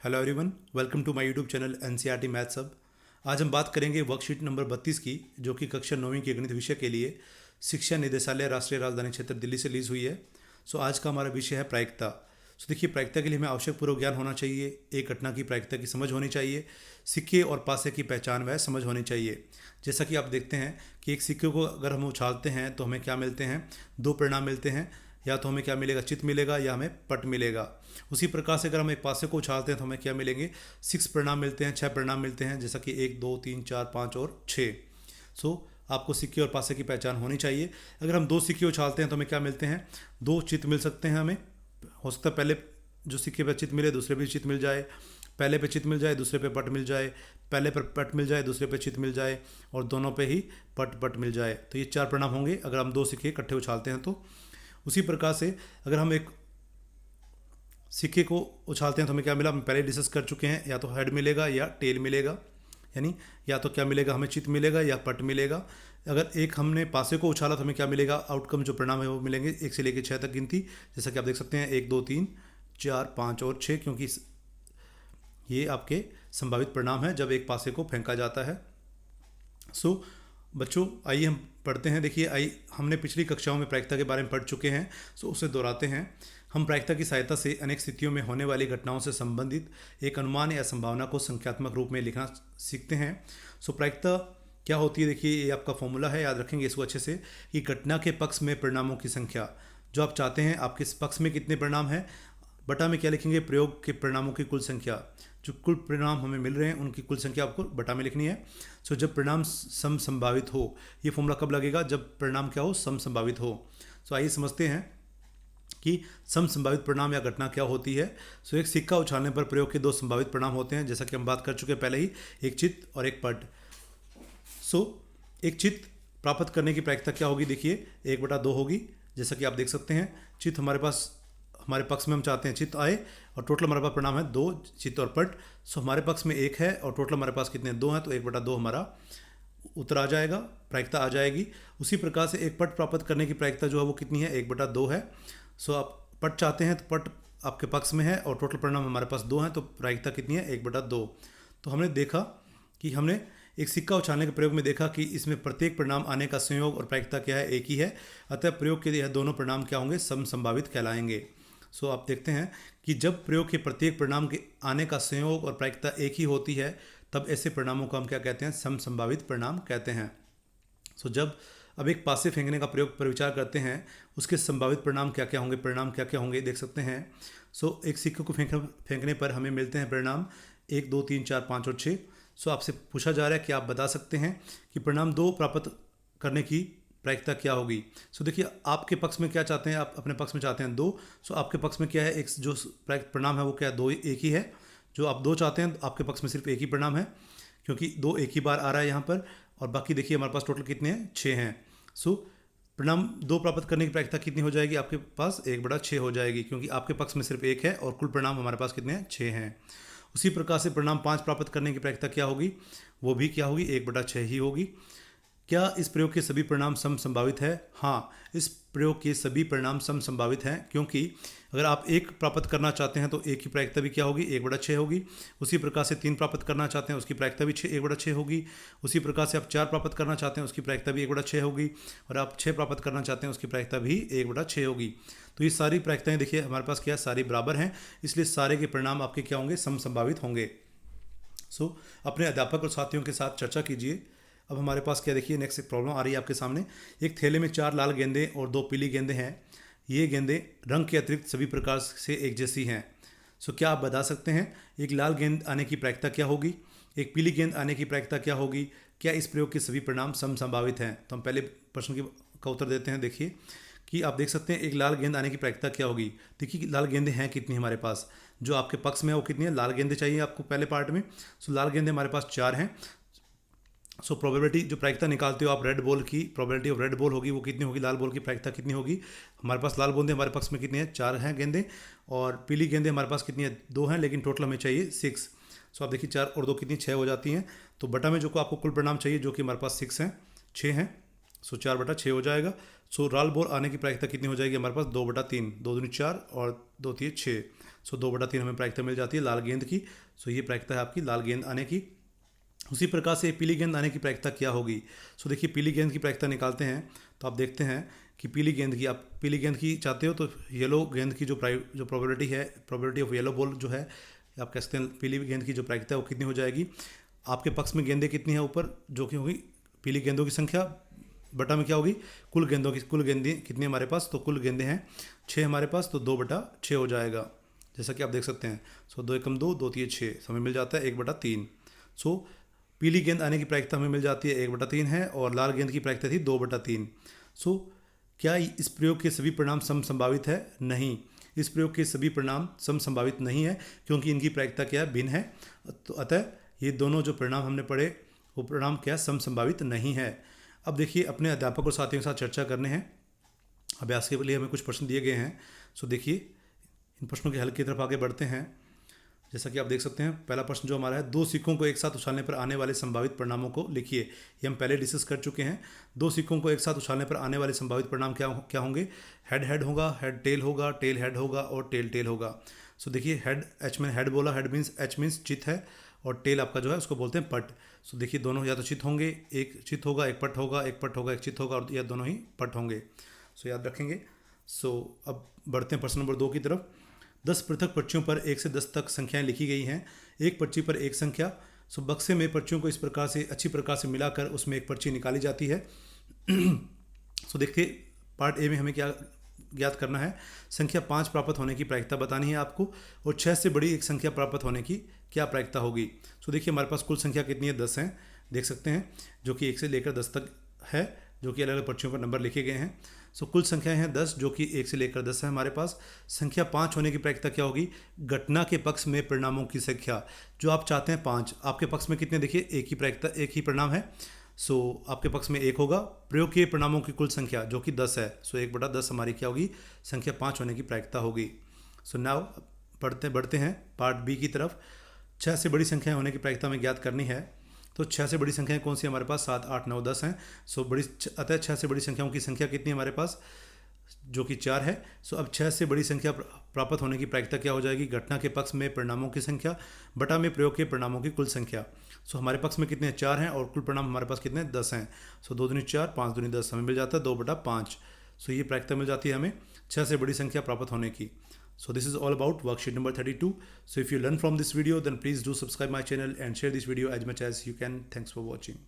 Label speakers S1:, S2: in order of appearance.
S1: Hello everyone, welcome to my YouTube channel NCERT maths hub. आज हम बात करेंगे वर्कशीट नंबर 32 की, जो कि कक्षा 9वीं के गणित विषय के लिए शिक्षा निदेशालय राष्ट्रीय राजधानी क्षेत्र दिल्ली से रिलीज हुई है। आज का हमारा विषय है प्रायिकता। देखिए, प्रायिकता के लिए हमें आवश्यक पूर्व ज्ञान होना चाहिए, एक घटना की प्रायिकता की समझ होनी चाहिए, सिक्के और पासे की पहचान व समझ होनी चाहिए। जैसा कि आप देखते हैं कि एक सिक्के को अगर हम उछालते हैं तो हमें क्या मिलते हैं, दो परिणाम मिलते हैं। या तो हमें क्या मिलेगा, चित मिलेगा, या हमें पट मिलेगा। उसी प्रकार से अगर हम एक पासे को उछालते हैं तो हमें क्या मिलेंगे, 6 परिणाम मिलते हैं, 6 परिणाम मिलते हैं, जैसा कि 1 2 3 4 5 और 6। आपको सिक्के और पासे की पहचान होनी चाहिए। अगर हम दो सिक्के उछालते हैं तो हमें क्या मिलते हैं, दो चित मिल सकते हैं। हमें हो सकता है पहले जो सिक्के पर चित मिले दूसरे पे चित मिल जाए, पहले पे चित मिल जाए दूसरे पे पट मिल जाए, पहले पर पट मिल जाए दूसरे पे चित मिल जाए, और दोनों पे ही पट पट मिल जाए। तो ये 4 परिणाम होंगे अगर हम दो सिक्के इकट्ठे उछालते हैं तो। उसी प्रकार से अगर हम एक सिक्के को उछालते हैं तो हमें क्या मिला, हम पहले डिस्कस कर चुके हैं, या तो हेड मिलेगा या टेल मिलेगा। यानी या तो क्या मिलेगा, हमें चित मिलेगा या पट मिलेगा। अगर एक हमने पासे को उछाला तो हमें क्या मिलेगा, आउटकम जो परिणाम है वो मिलेंगे 1 से लेकर 6 तक गिनती। जैसा कि आप देख सकते हैं 1 2 3 4 5 और 6, क्योंकि ये आपके संभावित परिणाम है जब एक पासे को फेंका जाता है। बच्चों, आइए हम पढ़ते हैं। देखिए, हमने पिछली कक्षाओं में प्रायिकता के बारे में पढ़ चुके हैं, उसे दोहराते हैं। हम प्रायिकता की सहायता से अनेक स्थितियों में होने वाली घटनाओं से संबंधित एक अनुमान या संभावना को संख्यात्मक रूप में लिखना सीखते हैं। प्रायिकता क्या होती है, देखिए ये आपका फॉर्मूला है, याद रखेंगे इसको अच्छे से, कि घटना के पक्ष में परिणामों की संख्या। जो आप चाहते हैं आपके पक्ष में कितने परिणाम हैं, बटा में क्या लिखेंगे, प्रयोग के परिणामों की कुल संख्या। जो कुल परिणाम हमें मिल रहे हैं उनकी कुल संख्या आपको बटा में लिखनी है। जब परिणाम सम संभावित हो, ये फॉर्मूला कब लगेगा, जब परिणाम क्या हो, सम संभावित हो। आइए समझते हैं कि सम संभावित परिणाम या घटना क्या होती है। एक सिक्का उछालने पर प्रयोग के दो संभावित परिणाम होते हैं, जैसा कि हम बात कर चुके हैं पहले ही, एक चित और एक पट। एक चित प्राप्त करने की प्रायिकता क्या होगी, देखिए 1/2 होगी। जैसा कि आप देख सकते हैं, चित हमारे पक्ष में हम चाहते हैं चित आए, और टोटल हमारे पास परिणाम है 2 चित और पट। हमारे पक्ष में 1 है और टोटल हमारे पास कितने 2 हैं, तो 1/2 हमारा उत्तर आ जाएगा, प्रायिकता आ जाएगी। उसी प्रकार से एक पट प्राप्त करने की प्रायिकता जो है वो कितनी है, 1/2 है। आप पट चाहते हैं तो पट आपके पक्ष में है और टोटल परिणाम हमारे पास 2 हैं, तो प्रायिकता कितनी है, 1/2। तो हमने देखा कि हमने एक सिक्का उछालने के प्रयोग में देखा कि इसमें प्रत्येक परिणाम आने का संयोग और प्रायिकता क्या है, एक ही है। अतः प्रयोग के लिए दोनों परिणाम क्या होंगे, सम संभावित कहलाएंगे। आप देखते हैं कि जब प्रयोग के प्रत्येक परिणाम के आने का संयोग और प्रायिकता एक ही होती है, तब ऐसे परिणामों को हम क्या कहते हैं, सम संभावित परिणाम कहते हैं। जब अब एक पासे फेंकने का प्रयोग पर विचार करते हैं, उसके संभावित परिणाम क्या क्या होंगे, देख सकते हैं। एक सिक्के को फेंकने पर हमें मिलते हैं परिणाम 1 2 3 4 5 और 6। आपसे पूछा जा रहा है कि आप बता सकते हैं कि परिणाम 2 प्राप्त करने की प्रायिकता क्या होगी। देखिए, आपके पक्ष में क्या चाहते हैं, आप अपने पक्ष में चाहते हैं 2। आपके पक्ष में क्या है, एक जो परिणाम है वो क्या 2 एक ही है। जो आप 2 चाहते हैं, आपके पक्ष में सिर्फ एक ही परिणाम है, क्योंकि 2 एक ही बार आ रहा है यहाँ पर। और बाकी देखिए हमारे पास टोटल कितने हैं, 6 हैं। परिणाम 2 प्राप्त करने की प्रायिकता कितनी हो जाएगी, आपके पास 1/6 हो जाएगी, क्योंकि आपके पक्ष में सिर्फ 1 है और कुल परिणाम हमारे पास कितने हैं, 6 हैं। उसी प्रकार से परिणाम 5 प्राप्त करने की प्रायिकता क्या होगी, वो भी क्या होगी, 1/6 ही होगी। क्या इस प्रयोग के सभी परिणाम सम संभावित है? हाँ, इस प्रयोग के सभी परिणाम सम संभावित हैं, क्योंकि अगर आप 1 प्राप्त करना चाहते हैं तो 1 की प्रायिकता भी क्या होगी, 1/6 होगी। उसी प्रकार से 3 प्राप्त करना चाहते हैं, उसकी प्रायिकता भी 1/6 होगी। उसी प्रकार से आप 4 प्राप्त करना चाहते हैं, उसकी प्रायिकता भी 1/6 होगी। और आप 6 प्राप्त करना चाहते हैं, उसकी प्रायिकता भी 1/6 होगी। तो ये सारी प्रायिकताएँ देखिए हमारे पास क्या, सारी बराबर हैं, इसलिए सारे के परिणाम आपके क्या होंगे, सम संभावित होंगे। अपने अध्यापक और साथियों के साथ चर्चा कीजिए। अब हमारे पास क्या, देखिए नेक्स्ट एक प्रॉब्लम आ रही है आपके सामने। एक थैले में 4 लाल गेंदे और 2 पीली गेंदे हैं। ये गेंदें रंग के अतिरिक्त सभी प्रकार से एक जैसी हैं। क्या आप बता सकते हैं एक लाल गेंद आने की प्रायिकता क्या होगी, एक पीली गेंद आने की प्रायिकता क्या होगी, क्या इस प्रयोग के सभी परिणाम सम संभावित हैं? तो हम पहले प्रश्न का उत्तर देते हैं। देखिए कि आप देख सकते हैं एक लाल गेंद आने की प्रायिकता क्या होगी। देखिए लाल गेंदें हैं कितनी हमारे पास, जो आपके पक्ष में है वो कितनी है, लाल गेंदें चाहिए आपको पहले पार्ट में। लाल गेंदें हमारे पास 4 हैं। प्रोबेबिलिटी जो प्रायिकता निकालते हो आप, रेड बॉल की प्रोबेबिलिटी ऑफ रेड बॉल होगी वो कितनी होगी, लाल बॉल की प्रायिकता कितनी होगी। हमारे पास लाल गेंदे हमारे पक्ष में कितनी है, 4 हैं गेंदे। और पीली गेंदे हमारे पास कितनी है, 2 हैं, लेकिन टोटल हमें चाहिए 6। आप देखिए 4 और 2 कितनी, 6 हो जाती हैं। तो बटा में जो को आपको कुल परिणाम चाहिए, जो कि हमारे पास 6 हैं, 6 हैं। 4/6 हो जाएगा। लाल बॉल आने की प्रायिकता कितनी हो जाएगी हमारे पास, 2/3, 2 दूनी 4 और 2 3 6। सो 2/3 हमें प्रायिकता मिल जाती है लाल गेंद की। सो ये प्रायिकता है आपकी लाल गेंद आने की। उसी प्रकार से पीली गेंद आने की प्रायिकता क्या होगी। सो देखिए पीली गेंद की प्रायिकता निकालते हैं तो आप देखते हैं कि पीली गेंद की, आप पीली गेंद की चाहते हो तो येलो गेंद की जो प्रोबेबिलिटी है, प्रोबेबिलिटी ऑफ येलो बॉल जो है, आप कह सकते हैं पीली गेंद की जो प्रायिकता है वो कितनी हो जाएगी। आपके पक्ष में गेंदें कितनी है ऊपर, जो कि होगी पीली गेंदों की संख्या बटा में क्या होगी कुल गेंदें कितनी हमारे पास, तो कुल गेंदें हैं 6 हमारे पास, तो 2/6 हो जाएगा जैसा कि आप देख सकते हैं। सो 2 एकम 2, 2 3 6, हमें मिल जाता है 1/3। सो पीली गेंद आने की प्रायिकता हमें मिल जाती है 1/3 है, और लाल गेंद की प्रायिकता थी 2/3। सो क्या इस प्रयोग के सभी परिणाम समसंभावित है? नहीं, इस प्रयोग के सभी परिणाम समसंभावित नहीं है, क्योंकि इनकी प्रायिकता क्या है, भिन्न है। तो अतः ये दोनों जो परिणाम हमने पढ़े वो परिणाम क्या समसंभावित नहीं है। अब देखिए अपने अध्यापक और साथियों के साथ चर्चा करने हैं। अभ्यास के लिए हमें कुछ प्रश्न दिए गए हैं। सो देखिए इन प्रश्नों के हल की तरफ आगे बढ़ते हैं। जैसा कि आप देख सकते हैं पहला प्रश्न जो हमारा है, 2 सिक्कों को एक साथ उछालने पर आने वाले संभावित परिणामों को लिखिए। ये हम पहले डिस्कस कर चुके हैं। 2 सिक्कों को एक साथ उछालने पर आने वाले संभावित परिणाम क्या होंगे। हेड हेड होगा, हेड टेल होगा, टेल हेड होगा और टेल टेल होगा। सो देखिए हेड, एच में हेड बोला, हेड मीन्स एच मीन्स चित है, और टेल आपका जो है उसको बोलते हैं पट। सो देखिए दोनों या तो चित होंगे, एक चित होगा एक पट होगा, एक पट होगा एक चित होगा, और या दोनों ही पट होंगे। सो याद रखेंगे। सो अब बढ़ते हैं प्रश्न नंबर 2 की तरफ। 10 पृथक पर्चियों पर 1 से 10 तक संख्याएं लिखी गई हैं। एक पर्ची पर एक संख्या। सो बक्से में पर्चियों को इस प्रकार से अच्छी प्रकार से मिलाकर उसमें एक पर्ची निकाली जाती है। सो देखिए पार्ट ए में हमें क्या ज्ञात करना है, संख्या 5 प्राप्त होने की प्रायिकता बतानी है आपको, और 6 से बड़ी एक संख्या प्राप्त होने की क्या प्रायिकता होगी। सो देखिए हमारे पास कुल संख्या कितनी है, 10 है, देख सकते हैं, जो कि 1 से लेकर 10 तक है, जो कि अलग अलग पर्चियों पर नंबर लिखे गए हैं। सो कुल संख्याएं हैं 10, जो कि 1 से लेकर 10 है हमारे पास। संख्या 5 होने की प्रायिकता क्या होगी, घटना के पक्ष में परिणामों की संख्या, जो आप चाहते हैं 5, आपके पक्ष में कितने, देखिए एक ही प्रायिकता, एक ही परिणाम है। सो आपके पक्ष में 1 होगा, प्रयोग किए परिणामों की कुल संख्या जो कि 10 है। सो 1/10 हमारी क्या होगी, संख्या 5 होने की प्रायिकता होगी। सो नाउ बढ़ते हैं पार्ट बी की तरफ। 6 से बड़ी संख्याएं होने की प्रायिकता हमें ज्ञात करनी है। तो 6 से बड़ी संख्याएं कौन सी हमारे पास, 7 8 9 10 हैं। सो अतः 6 से बड़ी संख्याओं की संख्या कितनी है हमारे पास, जो कि 4 है। सो अब 6 से बड़ी संख्या प्राप्त होने की प्रायिकता क्या हो जाएगी, घटना के पक्ष में परिणामों की संख्या बटा में प्रयोग के परिणामों की कुल संख्या। सो हमारे पक्ष में कितने 4 हैं, और कुल परिणाम हमारे पास कितने 10 हैं। सो 2 दूनी 4, 5 दूनी 10, हमें मिल जाता है 2/5। सो ये प्रायिकता मिल जाती है हमें 6 से बड़ी संख्या प्राप्त होने की। So this is all about worksheet number 32. So if you learn from this video, then please do subscribe my channel and share this video as much as you can. Thanks for watching.